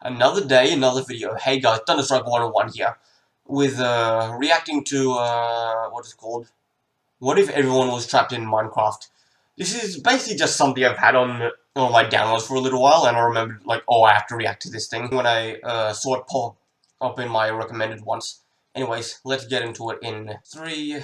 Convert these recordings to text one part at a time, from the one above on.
Another day, another video. Hey guys, Thunderstrike 101 here, with reacting to what is it called? What if everyone was trapped in Minecraft? This is basically just something I've had on my downloads for a little while, and I remembered like, oh, I have to react to this thing when I saw it pop up in my recommended ones. Anyways, let's get into it in 3,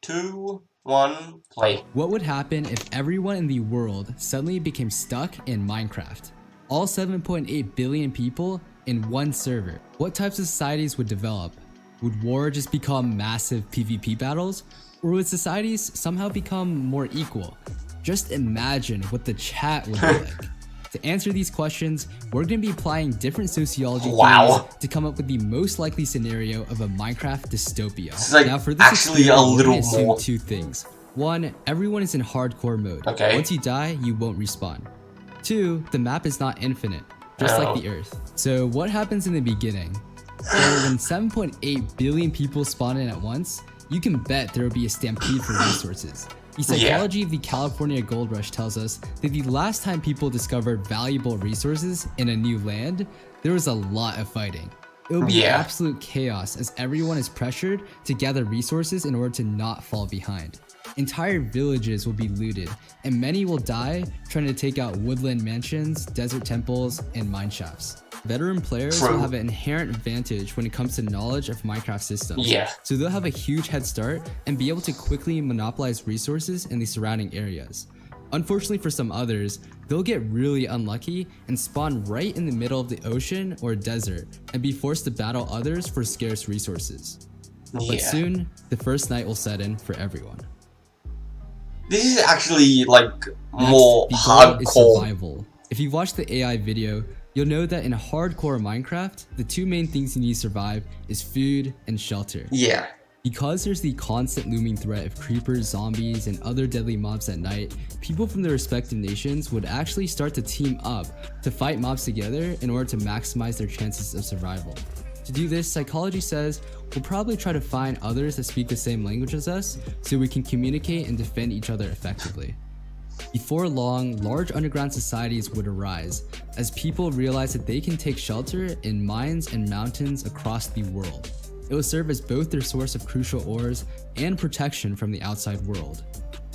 2, 1, play. What would happen if everyone in the world suddenly became stuck in Minecraft? All 7.8 billion people in one server. What types of societies would develop? Would war just become massive PvP battles? Or would societies somehow become more equal? Just imagine what the chat would be like. To answer these questions, we're going to be applying different sociology theories to come up with the most likely scenario of a Minecraft dystopia. Now for this actually a little more. Two things. One, everyone is in hardcore mode. Okay. Once you die, you won't respawn. 2, the map is not infinite, just like the Earth. So what happens in the beginning? So when 7.8 billion people spawn in at once, you can bet there will be a stampede for resources. The psychology of the California Gold Rush tells us that the last time people discovered valuable resources in a new land, there was a lot of fighting. It will be absolute chaos as everyone is pressured to gather resources in order to not fall behind. Entire villages will be looted, and many will die trying to take out woodland mansions, desert temples, and mine shafts. Veteran players will have an inherent advantage when it comes to knowledge of Minecraft systems. So they'll have a huge head start and be able to quickly monopolize resources in the surrounding areas. Unfortunately for some others, they'll get really unlucky and spawn right in the middle of the ocean or desert and be forced to battle others for scarce resources. But soon, the first night will set in for everyone. This is actually like more hardcore. Survival. If you watch the AI video, you'll know that in hardcore Minecraft, the two main things you need to survive is food and shelter. Because there's the constant looming threat of creepers, zombies, and other deadly mobs at night, people from their respective nations would actually start to team up to fight mobs together in order to maximize their chances of survival. To do this, psychology says we'll probably try to find others that speak the same language as us so we can communicate and defend each other effectively. Before long, large underground societies would arise as people realize that they can take shelter in mines and mountains across the world. It will serve as both their source of crucial ores and protection from the outside world.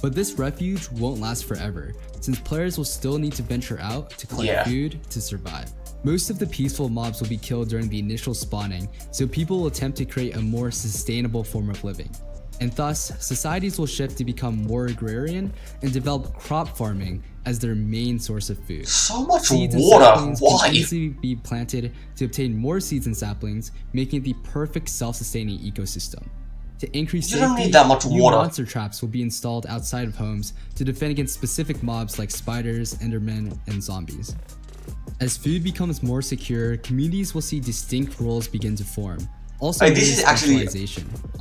But this refuge won't last forever, since players will still need to venture out to collect food to survive. Most of the peaceful mobs will be killed during the initial spawning, so people will attempt to create a more sustainable form of living. And thus, societies will shift to become more agrarian and develop crop farming as their main source of food. So much seeds water, and saplings why? can easily be planted to obtain more seeds and saplings, making it the perfect self-sustaining ecosystem. To increase safety, don't need that much new water. monster traps will be installed outside of homes to defend against specific mobs like spiders, endermen, and zombies. As food becomes more secure, communities will see distinct roles begin to form. Also, this is actually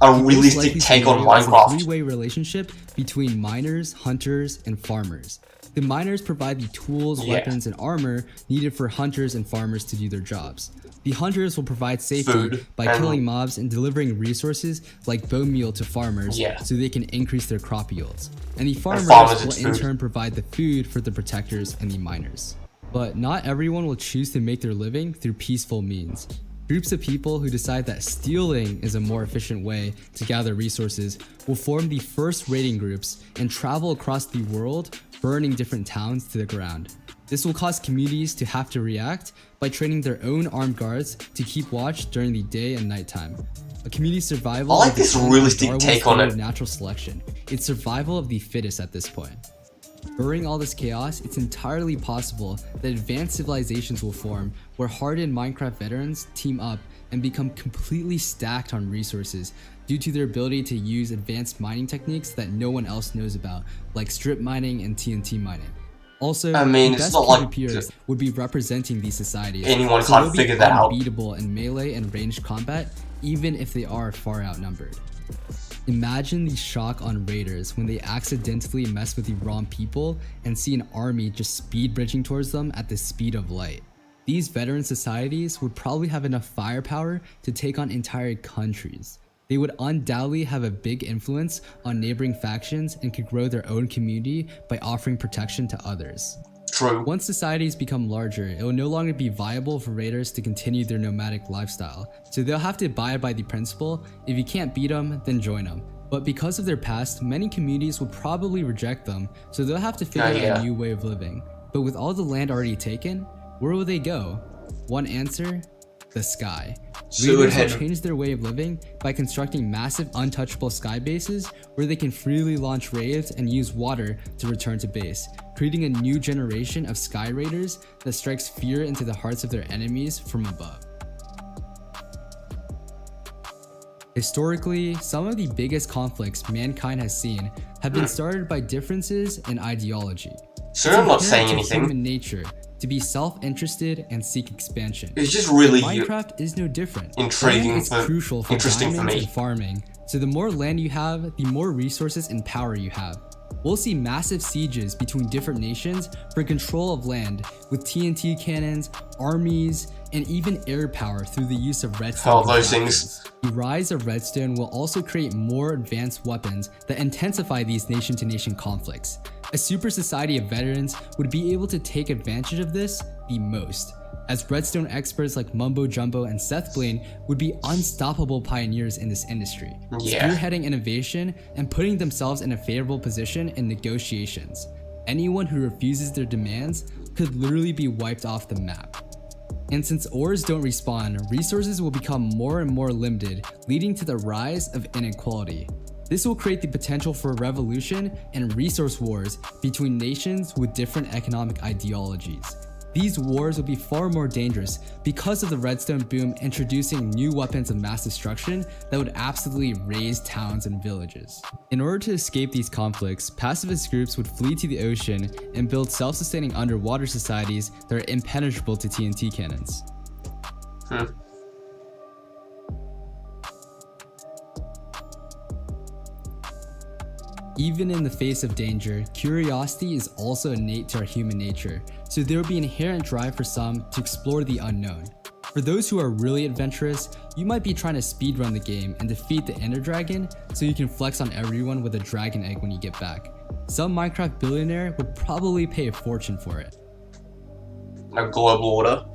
a realistic take on Minecraft. A three-way relationship between miners, hunters, and farmers. The miners provide the tools, weapons, and armor needed for hunters and farmers to do their jobs. The hunters will provide safety by killing mobs and delivering resources like bone meal to farmers so they can increase their crop yields. And the farmers will in turn provide the food for the protectors and the miners. But not everyone will choose to make their living through peaceful means. Groups of people who decide that stealing is a more efficient way to gather resources will form the first raiding groups and travel across the world, burning different towns to the ground. This will cause communities to have to react by training their own armed guards to keep watch during the day and nighttime. A community's survival I like this realistic take on it. Natural selection. It's survival of the fittest at this point. During all this chaos, it's entirely possible that advanced civilizations will form where hardened Minecraft veterans team up and become completely stacked on resources due to their ability to use advanced mining techniques that no one else knows about, like strip mining and TNT mining. Also, the best PvPers would be representing these societies, anyone so can't figure that out. Unbeatable in melee and ranged combat, even if they are far outnumbered. Imagine the shock on raiders when they accidentally mess with the wrong people and see an army just speed bridging towards them at the speed of light. These veteran societies would probably have enough firepower to take on entire countries. They would undoubtedly have a big influence on neighboring factions and could grow their own community by offering protection to others. True. Once societies become larger, it will no longer be viable for raiders to continue their nomadic lifestyle, so they'll have to abide by the principle, if you can't beat them, then join them. But because of their past, many communities will probably reject them, so they'll have to figure out a new way of living. But with all the land already taken, where will they go? One answer: the sky. Raiders will change their way of living by constructing massive untouchable sky bases where they can freely launch raids and use water to return to base, creating a new generation of sky raiders that strikes fear into the hearts of their enemies from above. Historically, some of the biggest conflicts mankind has seen have been started by differences in ideology. Sure, I'm not saying anything. Human nature to be self-interested and seek expansion. It's just really Minecraft is no different. Intriguing. It's crucial for interesting for me. And farming. So the more land you have, the more resources and power you have. We'll see massive sieges between different nations for control of land with TNT cannons, armies, and even air power through the use of redstone. All those things. The rise of redstone will also create more advanced weapons that intensify these nation-to-nation conflicts. A super society of veterans would be able to take advantage of this the most, as redstone experts like Mumbo Jumbo and Seth Blaine would be unstoppable pioneers in this industry, spearheading innovation and putting themselves in a favorable position in negotiations. Anyone who refuses their demands could literally be wiped off the map. And since ores don't respawn, resources will become more and more limited, leading to the rise of inequality. This will create the potential for a revolution and resource wars between nations with different economic ideologies. These wars will be far more dangerous because of the redstone boom introducing new weapons of mass destruction that would absolutely raze towns and villages. In order to escape these conflicts, pacifist groups would flee to the ocean and build self-sustaining underwater societies that are impenetrable to TNT cannons. Even in the face of danger, curiosity is also innate to our human nature, so there will be an inherent drive for some to explore the unknown. For those who are really adventurous, you might be trying to speedrun the game and defeat the Ender Dragon so you can flex on everyone with a dragon egg when you get back. Some Minecraft billionaire would probably pay a fortune for it. A global order.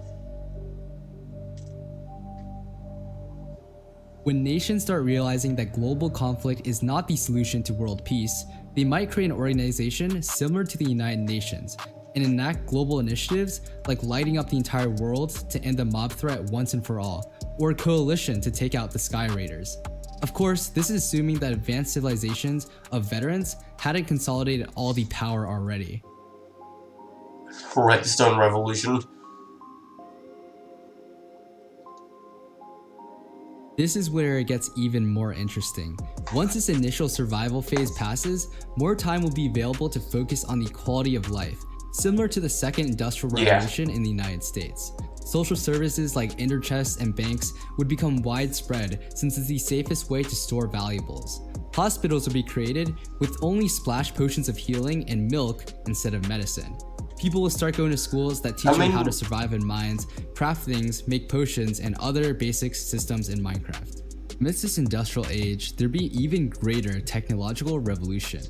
When nations start realizing that global conflict is not the solution to world peace, they might create an organization similar to the United Nations and enact global initiatives like lighting up the entire world to end the mob threat once and for all, or a coalition to take out the Sky Raiders. Of course, this is assuming that advanced civilizations of veterans hadn't consolidated all the power already. Redstone Revolution. This is where it gets even more interesting. Once this initial survival phase passes, more time will be available to focus on the quality of life, similar to the second industrial revolution in the United States. Social services like ender chests and banks would become widespread since it's the safest way to store valuables. Hospitals will be created with only splash potions of healing and milk instead of medicine. People will start going to schools that teach them how to survive in mines, craft things, make potions, and other basic systems in Minecraft. Amidst this industrial age, there'd be even greater technological revolution: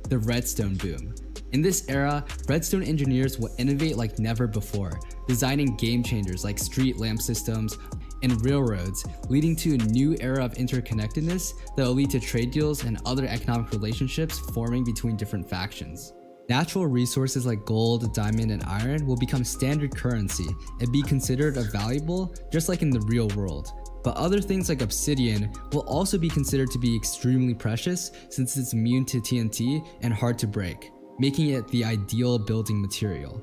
the redstone boom. In this era, redstone engineers will innovate like never before, designing game changers like street lamp systems and railroads, leading to a new era of interconnectedness that will lead to trade deals and other economic relationships forming between different factions. Natural resources like gold, diamond, and iron will become standard currency and be considered valuable just like in the real world. But other things like obsidian will also be considered to be extremely precious since it's immune to TNT and hard to break, making it the ideal building material.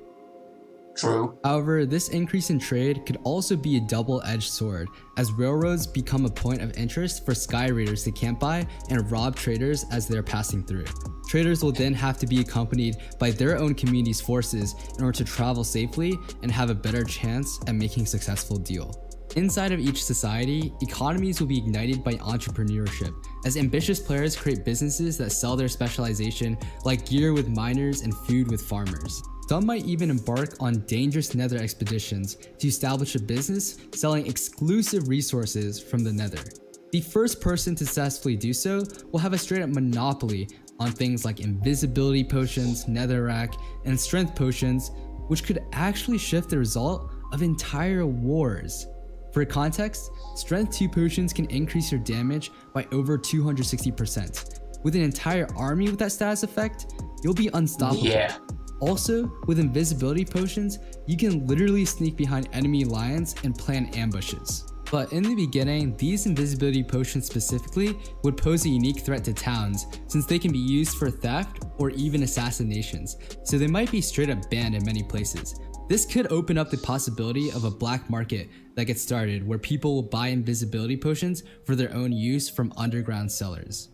True. However, this increase in trade could also be a double-edged sword, as railroads become a point of interest for Sky Raiders to camp by and rob traders as they're passing through. Traders will then have to be accompanied by their own community's forces in order to travel safely and have a better chance at making a successful deal. Inside of each society, economies will be ignited by entrepreneurship, as ambitious players create businesses that sell their specialization, like gear with miners and food with farmers. Some might even embark on dangerous nether expeditions to establish a business selling exclusive resources from the nether. The first person to successfully do so will have a straight up monopoly on things like invisibility potions, netherrack, and strength potions, which could actually shift the result of entire wars. For context, Strength 2 potions can increase your damage by over 260%. With an entire army with that status effect, you'll be unstoppable. Yeah. Also, with invisibility potions, you can literally sneak behind enemy lines and plan ambushes. But in the beginning, these invisibility potions specifically would pose a unique threat to towns, since they can be used for theft or even assassinations, so they might be straight up banned in many places. This could open up the possibility of a black market that gets started where people will buy invisibility potions for their own use from underground sellers.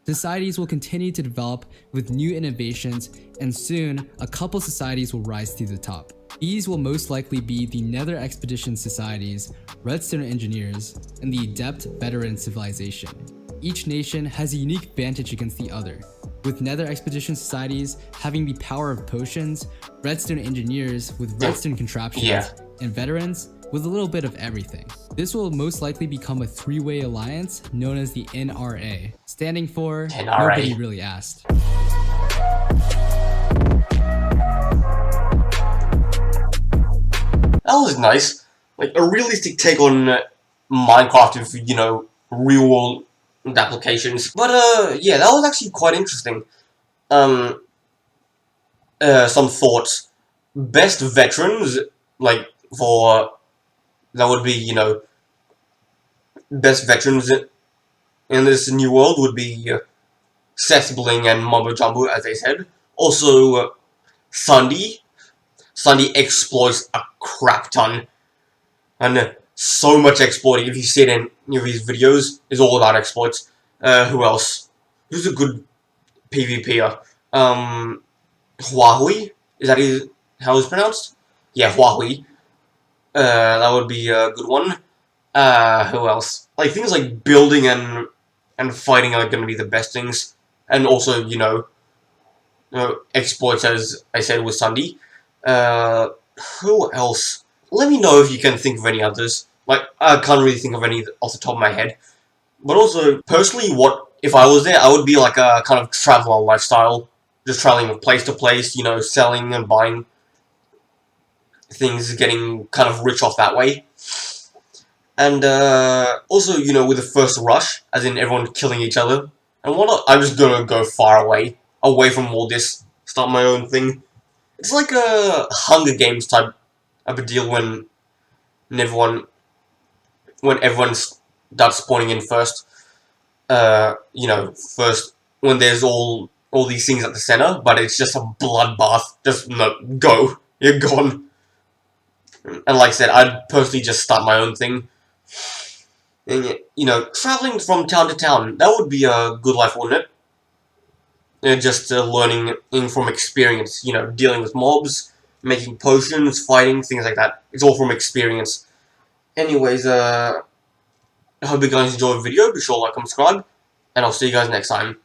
Societies will continue to develop with new innovations, and soon, a couple societies will rise to the top. These will most likely be the Nether Expedition Societies, Redstone Engineers, and the Adept Veteran Civilization. Each nation has a unique advantage against the other, with Nether Expedition Societies having the power of potions, Redstone Engineers with redstone contraptions, and Veterans with a little bit of everything. This will most likely become a three-way alliance known as the NRA, standing for Nobody Really Asked. That was nice. Like, a realistic take on Minecraft with, you know, real-world applications. But, yeah, that was actually quite interesting. Some thoughts. Best veterans, like, for... that would be, you know... best veterans in this new world would be Seth Bling and Mumbo Jumbo, as they said. Also, Sundy. Sundy exploits a crap ton. And so much exploiting. If you see it in his videos, it's all about exploits. Who else? Who's a good PvPer? Huawei? Is that how it's pronounced? Yeah, Huawei. That would be a good one. Who else? Like, things like building and fighting are going to be the best things. And also, you know, exploits, as I said, with Sundy. Who else? Let me know if you can think of any others. Like, I can't really think of any off the top of my head. But also, personally, if I was there, I would be like a kind of traveler lifestyle. Just traveling from place to place, you know, selling and buying things, getting kind of rich off that way. And, also, you know, with the first rush, as in everyone killing each other and whatnot, I'm just gonna go far away from all this, start my own thing. It's like a Hunger Games type of a deal when everyone starts spawning in first. You know, first when there's all these things at the center, but it's just a bloodbath. Just no, go, you're gone. And like I said, I'd personally just start my own thing. And, you know, traveling from town to town, that would be a good life, wouldn't it? Just learning from experience, you know, dealing with mobs, making potions, fighting, things like that. It's all from experience. Anyways, I hope you guys enjoyed the video. Be sure to like and subscribe, and I'll see you guys next time.